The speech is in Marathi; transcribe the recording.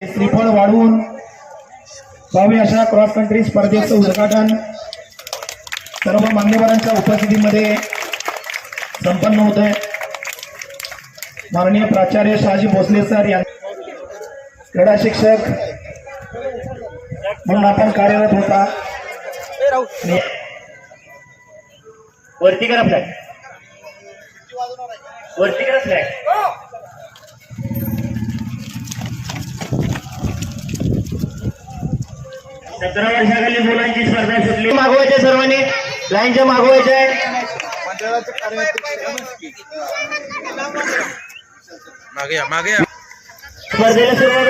श्रीफळ वाढवून बावी अशा क्रॉस कंट्री स्पर्धेचं उद्घाटन सर्व मान्यवरांच्या उपस्थितीमध्ये संपन्न होत आहे। माननीय प्राचार्य शहाजी भोसले सर यांना क्रीडा शिक्षक म्हणून आपण कार्यरत होता। वरती करा फ्लॅग, वरती करा फ्लॅग। 17 वर्षाखाली मुलांची स्पर्धा सुटली। मागवायचे सर्वांनी लाईनच्या मागवायचे आहे। मागे या, मागे या। स्पर्धेला सुरुवात